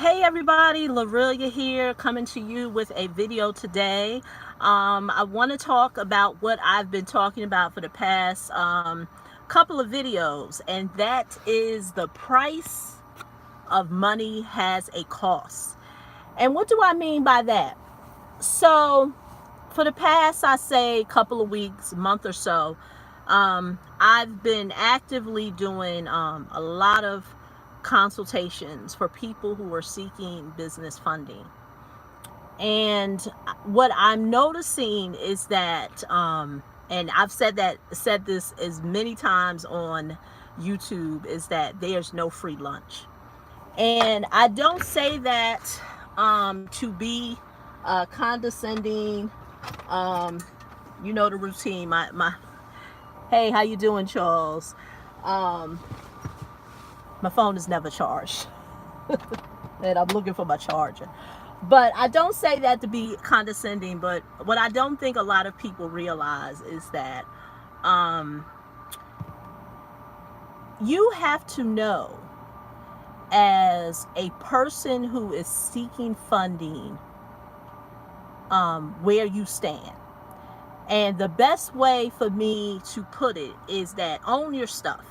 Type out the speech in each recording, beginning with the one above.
Hey everybody, Lorelia here, coming to you with a video today. I want to talk about what I've been talking about for the past couple of videos, and that is the price of money has a cost. And what do I mean by that? So for the past, I say, couple of weeks, month or so, I've been actively doing a lot of consultations for people who are seeking business funding. And what I'm noticing is that, and I've said this as many times on YouTube, is that there's no free lunch. And I don't say that to be condescending. Um, you know the routine. My Hey, how you doing, Charles? Um, my phone is never charged, and I'm looking for my charger. But I don't say that to be condescending. But what I don't think a lot of people realize is that um, you have to know, as a person who is seeking funding, where you stand. And the best way for me to put it is that own your stuff.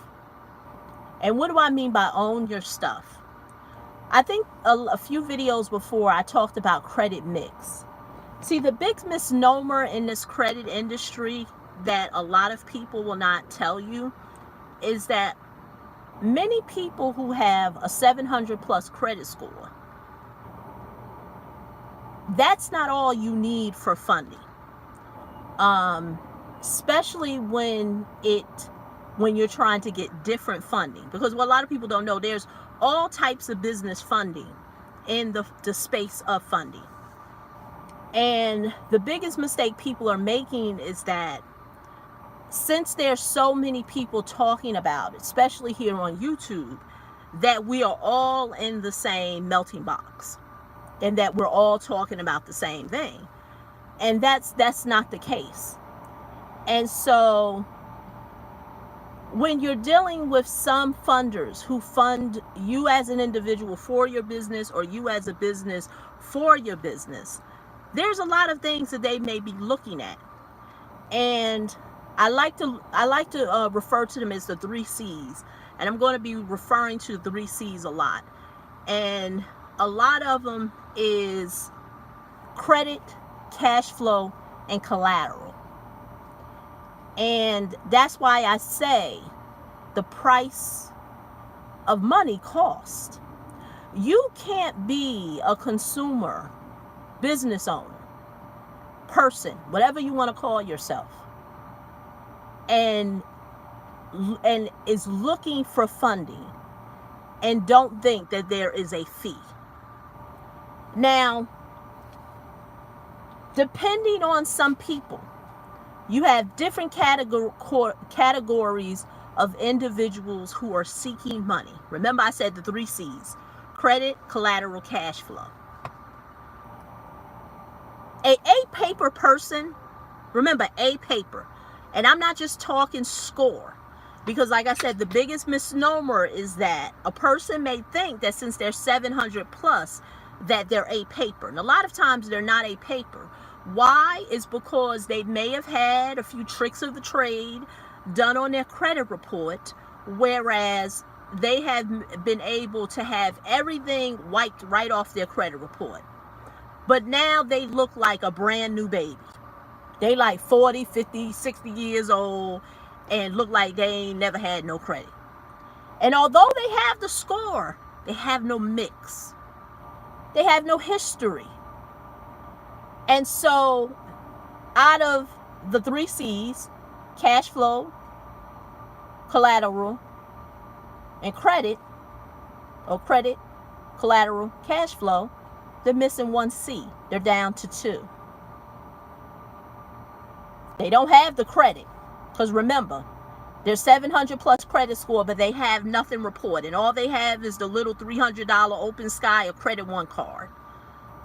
And what do I mean by own your stuff? I think a few videos before I talked about credit mix. See, the big misnomer in this credit industry that a lot of people will not tell you is that many people who have a 700 plus credit score, that's not all you need for funding. Especially when you're trying to get different funding, because what a lot of people don't know, there's all types of business funding in the space of funding. And the biggest mistake people are making is that, since there's so many people talking about it, especially here on YouTube, that we are all in the same melting box and that we're all talking about the same thing. And that's not the case. And so when you're dealing with some funders who fund you as an individual for your business, or you as a business for your business, there's a lot of things that they may be looking at. And I like to refer to them as the 3 C's. And I'm going to be referring to the 3 C's a lot. And a lot of them is credit, cash flow, and collateral. And that's why I say the price of money cost. You can't be a consumer, business owner, person, whatever you want to call yourself, and is looking for funding and don't think that there is a fee. Now, depending on some people, you have different categories of individuals who are seeking money. Remember, I said the 3 C's: credit, collateral, cash flow. A paper person, remember, a paper, and I'm not just talking score, because like I said, the biggest misnomer is that a person may think that since they're 700 plus that they're a paper, and a lot of times they're not a paper. Why? Is because they may have had a few tricks of the trade done on their credit report, whereas they have been able to have everything wiped right off their credit report. But now they look like a brand new baby. They like 40, 50, 60 years old and look like they ain't never had no credit. And although they have the score, they have no mix. They have no history. And so, out of the 3 C's, cash flow, collateral, and credit, or credit, collateral, cash flow, they're missing 1 C. They're down to 2. They don't have the credit, because remember, they're 700 plus credit score, but they have nothing reported. All they have is the little $300 Open Sky or Credit One card.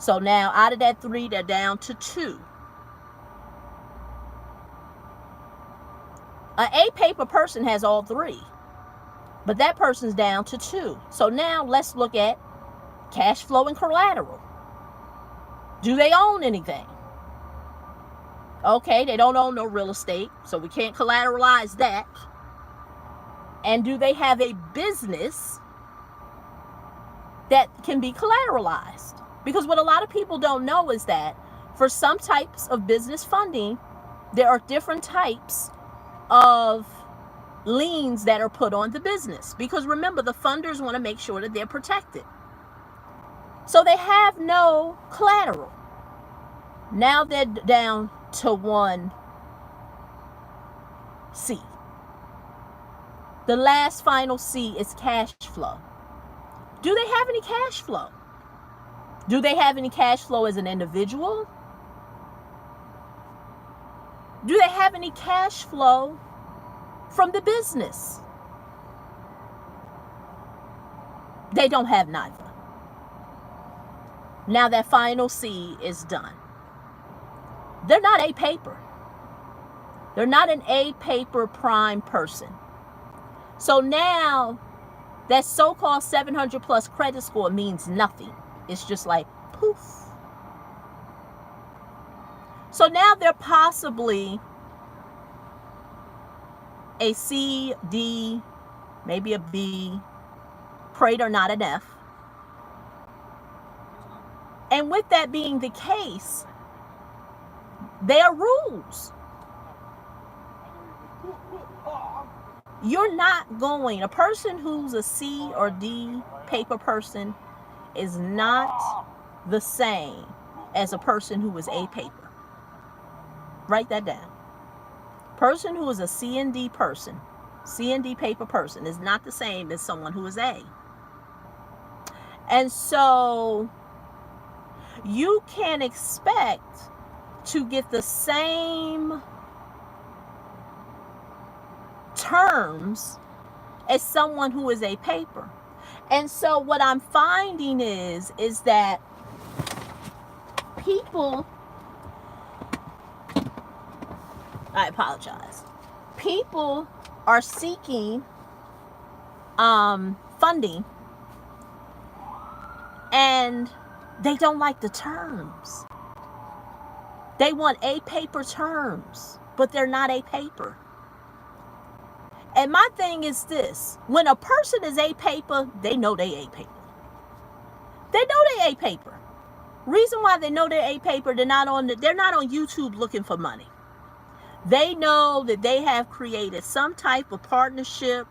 So now, out of that 3, they're down to 2. An A paper person has all 3, but that person's down to 2. So now let's look at Cash flow and collateral. Do they own anything? Okay, they don't own no real estate, so we can't collateralize that. And do they have a business that can be collateralized? Because what a lot of people don't know is that for some types of business funding, there are different types of liens that are put on the business. Because remember, the funders want to make sure that they're protected. So they have no collateral. Now they're down to 1C. The last final C is cash flow. Do they have any cash flow? Do they have any cash flow as an individual? Do they have any cash flow from the business? They don't have neither. Now that final C is done. They're not a paper. They're not an A paper prime person. So now that so-called 700 plus credit score means nothing. It's just like poof. So now they're possibly a C, D, maybe a B, pray they're not an F. And with that being the case, there are rules. You're not going, a person who's a C or D paper person is not the same as a person who is A paper. Write that down. Person who is a C and D person, C and D paper person, is not the same as someone who is A. And so you can expect to get the same terms as someone who is a paper. And so what I'm finding is that people, I apologize, people are seeking funding and they don't like the terms. They want a paper terms, but they're not a paper. And my thing is this, when a person is a paper, they know they a paper. They know they a paper. Reason why they know they're a paper, they're not on YouTube looking for money. They know that they have created some type of partnership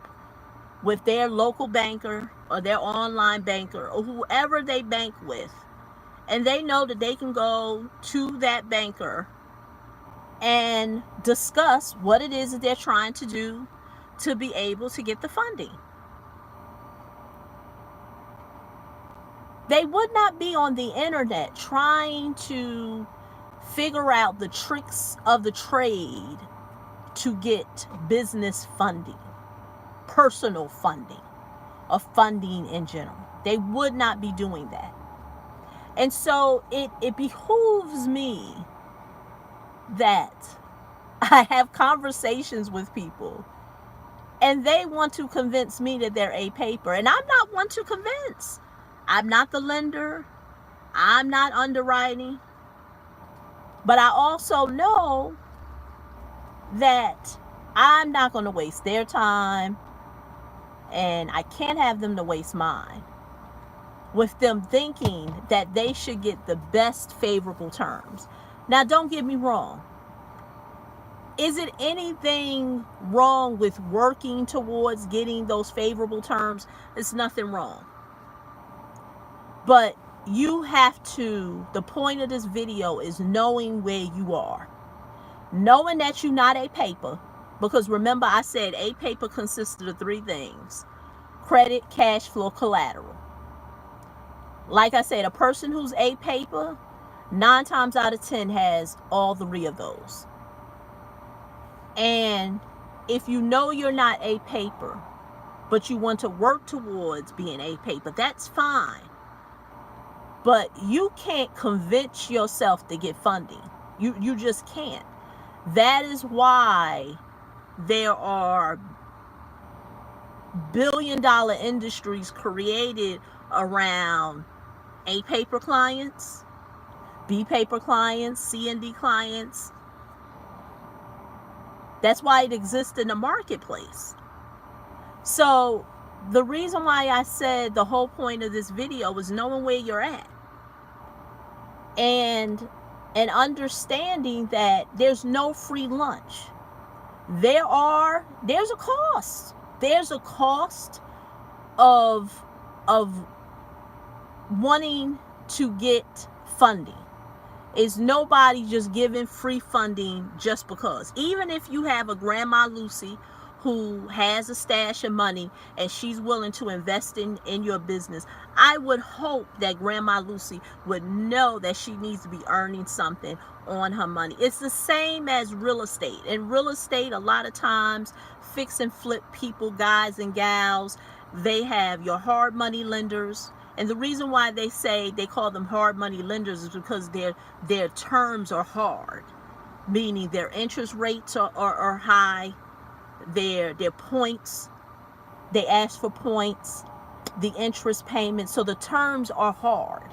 with their local banker or their online banker or whoever they bank with. And they know that they can go to that banker and discuss what it is that they're trying to do to be able to get the funding. They would not be on the internet trying to figure out the tricks of the trade to get business funding, personal funding, or funding in general. They would not be doing that. And so it behooves me that I have conversations with people and they want to convince me that they're a paper. And I'm not one to convince. I'm not the lender. I'm not underwriting. But I also know that I'm not going to waste their time and I can't have them to waste mine with them thinking that they should get the best favorable terms. Now, don't get me wrong. Is it anything wrong with working towards getting those favorable terms? There's nothing wrong. But you have to, the point of this video is knowing where you are. Knowing that you're not a paper, because remember I said a paper consisted of 3 things: credit, cash flow, collateral. Like I said, a person who's a paper, 9 times out of 10 has all 3 of those. And if you know you're not a paper, but you want to work towards being a paper, that's fine. But you can't convince yourself to get funding. You just can't. That is why there are billion-dollar industries created around A paper clients, B paper clients, C and D clients. That's why it exists in the marketplace. So the reason why I said the whole point of this video was knowing where you're at, and understanding that there's no free lunch. There's a cost. There's a cost of wanting to get funding. Is nobody just giving free funding just because. Even if you have a Grandma Lucy who has a stash of money and she's willing to invest in your business, I would hope that Grandma Lucy would know that she needs to be earning something on her money. It's the same as real estate. In real estate, a lot of times, fix and flip people, guys and gals, they have your hard money lenders. And the reason why they call them hard money lenders is because their terms are hard, meaning their interest rates are high, their points, they ask for points, the interest payments, so the terms are hard.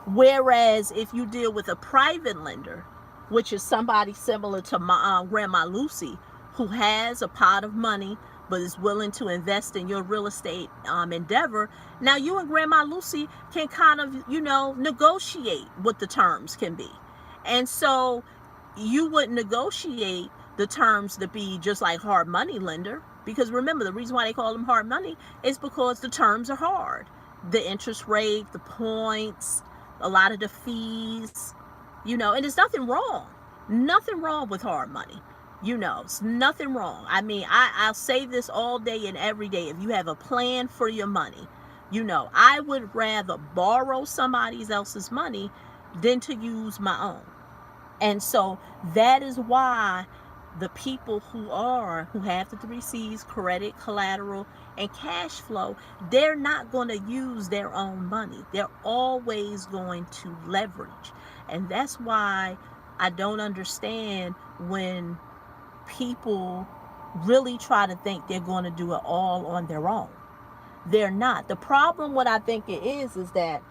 Whereas if you deal with a private lender, which is somebody similar to my Grandma Lucy, who has a pot of money but is willing to invest in your real estate endeavor, now you and Grandma Lucy can kind of, negotiate what the terms can be. And so you would negotiate the terms to be just like hard money lender, because remember, the reason why they call them hard money is because the terms are hard. The interest rate, the points, a lot of the fees, and there's nothing wrong with hard money. It's nothing wrong. I mean, I'll say this all day and every day. If you have a plan for your money, I would rather borrow somebody else's money than to use my own. And so that is why the people who have the 3 C's, credit, collateral, and cash flow, they're not going to use their own money. They're always going to leverage. And that's why I don't understand when people really try to think they're going to do it all on their own. They're not. The problem, what I think it is that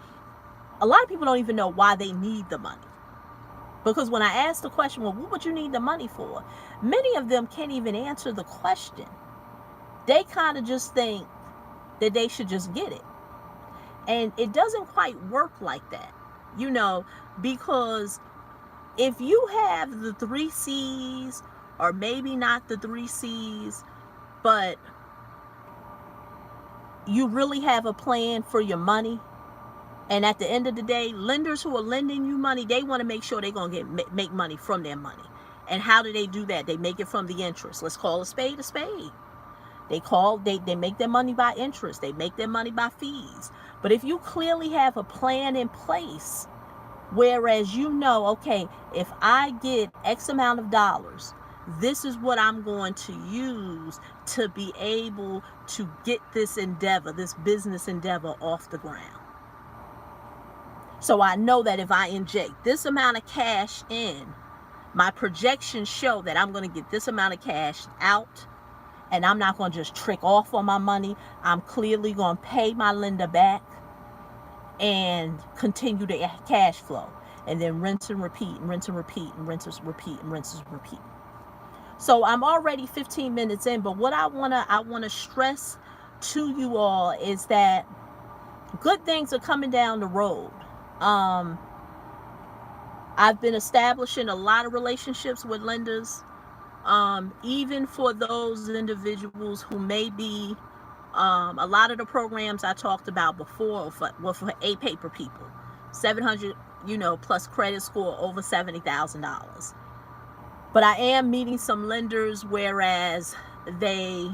a lot of people don't even know why they need the money. Because when I ask the question, well, what would you need the money for? Many of them can't even answer the question. They kind of just think that they should just get it. And it doesn't quite work like that, because if you have the 3 C's, or maybe not the 3 C's, but you really have a plan for your money. And at the end of the day, lenders who are lending you money, they want to make sure they're going to make money from their money. And how do they do that? They make it from the interest. Let's call a spade a spade. They make their money by interest. They make their money by fees. But if you clearly have a plan in place, whereas okay, if I get X amount of dollars, this is what I'm going to use to be able to get this endeavor, this business endeavor off the ground. So I know that if I inject this amount of cash in, my projections show that I'm going to get this amount of cash out, and I'm not going to just trick off on my money. I'm clearly going to pay my lender back and continue the cash flow, and then rinse and repeat, and rinse and repeat, and rinse and repeat, and rinse and repeat. So I'm already 15 minutes in, but what I want to stress to you all is that good things are coming down the road. I've been establishing a lot of relationships with lenders, even for those individuals who may be, a lot of the programs I talked about before were for A paper people, 700, plus credit score over $70,000. But I am meeting some lenders, whereas they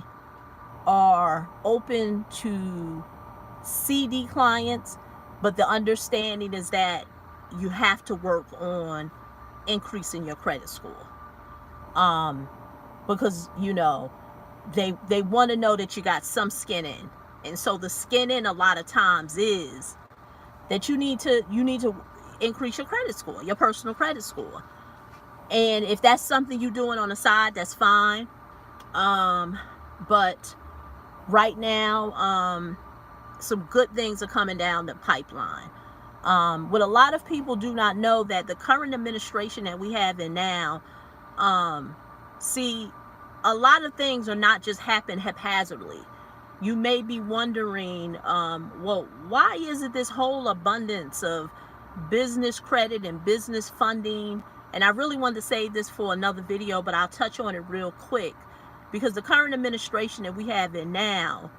are open to CD clients, but the understanding is that you have to work on increasing your credit score. Because, they want to know that you got some skin in. And so the skin in a lot of times is that you need to increase your credit score, your personal credit score. And if that's something you're doing on the side, that's fine. But right now, some good things are coming down the pipeline. What a lot of people do not know, that the current administration that we have in now, see, a lot of things are not just happen haphazardly. You may be wondering, well, why is it this whole abundance of business credit and business funding? And I really wanted to save this for another video, but I'll touch on it real quick, because the current administration that we have in now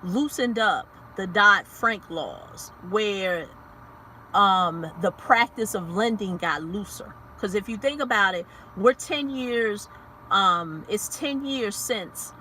loosened up the Dodd-Frank laws, where the practice of lending got looser. Because if you think about it, we're 10 years, it's 10 years since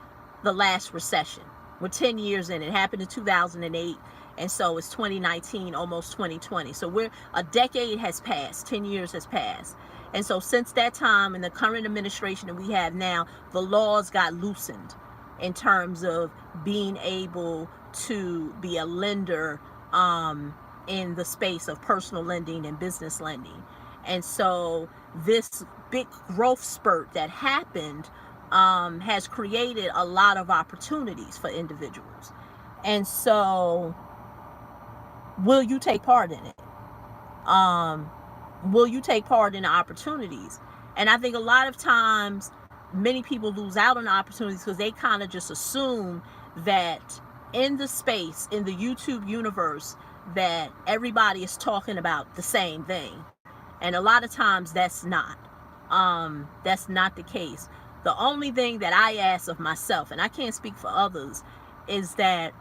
the last recession. We're 10 years in. It happened in 2008, and so it's 2019, almost 2020. So a decade has passed, 10 years has passed. And so since that time, in the current administration that we have now, the laws got loosened in terms of being able to be a lender in the space of personal lending and business lending. And so this big growth spurt that happened has created a lot of opportunities for individuals. And so will you take part in it? Will you take part in the opportunities? And I think a lot of times many people lose out on the opportunities because they kind of just assume that in the space, in the YouTube universe, that everybody is talking about the same thing. And a lot of times that's not the case. The only thing that I ask of myself, and I can't speak for others, is that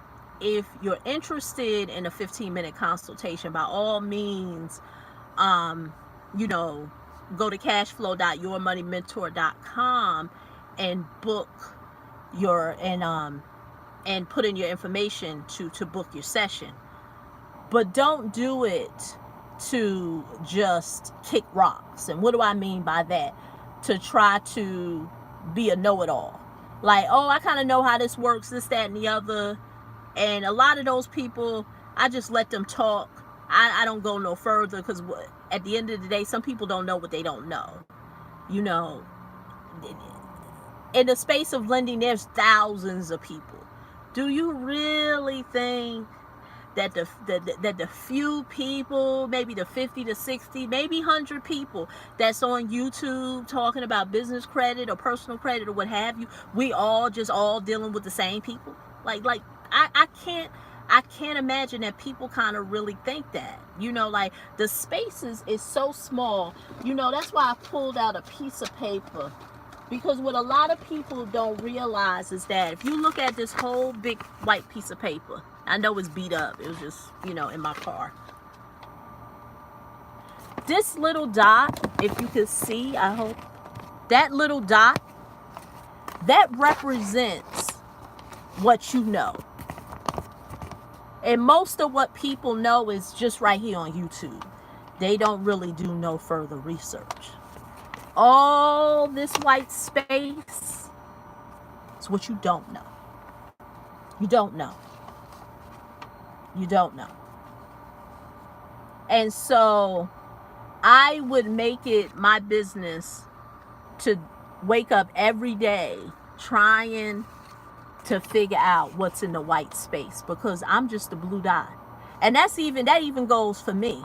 if you're interested in a 15-minute consultation, by all means, you know, go to cashflow.yourmoneymentor.com and book your, and put in your information to book your session. But don't do it to just kick rocks. And what do I mean by that? To try to be a know-it-all. Like, oh, I kind of know how this works, this, that, and the other. And a lot of those people, I just let them talk. I don't go no further, because at the end of the day, some people don't know what they don't know. You know, in the space of lending, there's thousands of people. Do you really think that the few people, maybe the 50 to 60, maybe 100 people that's on YouTube talking about business credit or personal credit or what have you, we all dealing with the same people? Like I can't imagine that people kind of really think that. You know, like, the spaces is so small. You know, that's why I pulled out a piece of paper, because what a lot of people don't realize is that if you look at this whole big white piece of paper, I know it's beat up. It was just, you know, in my car. This little dot, if you can see, I hope, that little dot, that represents what you know. And most of what people know is just right here on YouTube. They don't really do no further research. All this white space is what you don't know. You don't know. You don't know. And so I would make it my business to wake up every day trying to figure out what's in the white space, because I'm just a blue dot. And that even goes for me.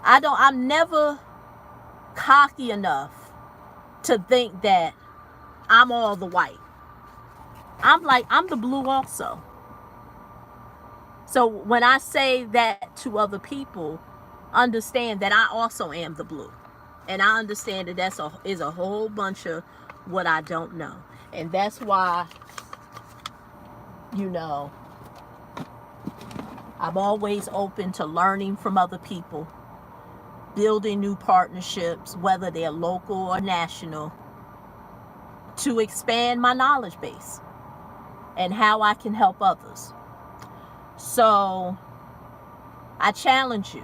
I'm never cocky enough to think that I'm all the white. I'm the blue also. So when I say that to other people, understand that I also am the blue. And I understand that is a whole bunch of what I don't know. And that's why, you know, I'm always open to learning from other people, building new partnerships, whether they're local or national, to expand my knowledge base and how I can help others. So I challenge you,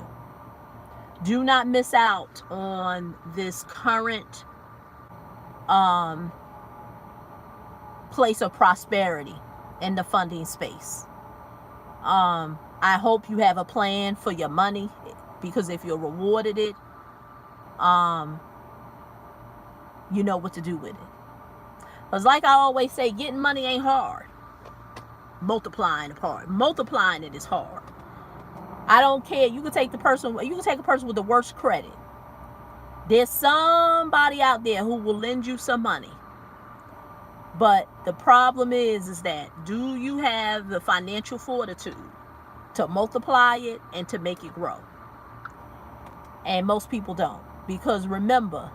do not miss out on this current place of prosperity in the funding space. I hope you have a plan for your money, because if you're rewarded it, you know what to do with it. Because like I always say, getting money ain't hard. Multiplying it is hard. I don't care. You can take a person with the worst credit. There's somebody out there who will lend you some money. But the problem is that, do you have the financial fortitude to multiply it and to make it grow? And most people don't. Because remember,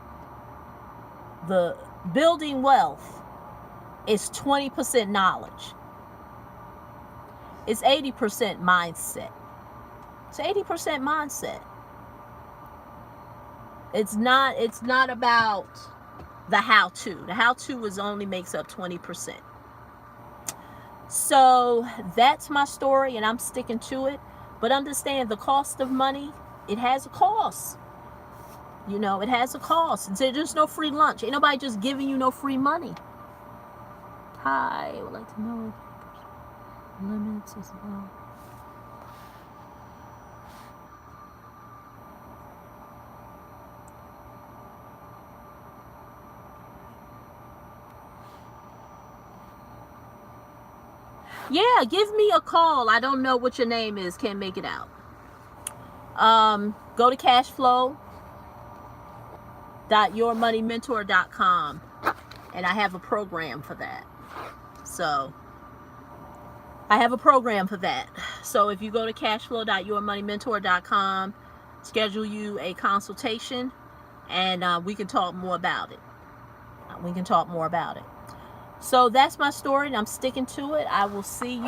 the building wealth is 20% knowledge. It's 80% mindset. It's 80% mindset. It's not about the how-to. The how-to only makes up 20%. So that's my story, and I'm sticking to it. But understand, the cost of money, it has a cost. You know, it has a cost. There's no free lunch. Ain't nobody just giving you no free money. Hi, I would like to know limits as well. Yeah, give me a call. I don't know what your name is. Can't make it out. Go to cashflow.yourmoneymentor.com, and I have a program for that. So if you go to cashflow.yourmoneymentor.com, schedule you a consultation, and we can talk more about it. So that's my story, and I'm sticking to it. I will see you.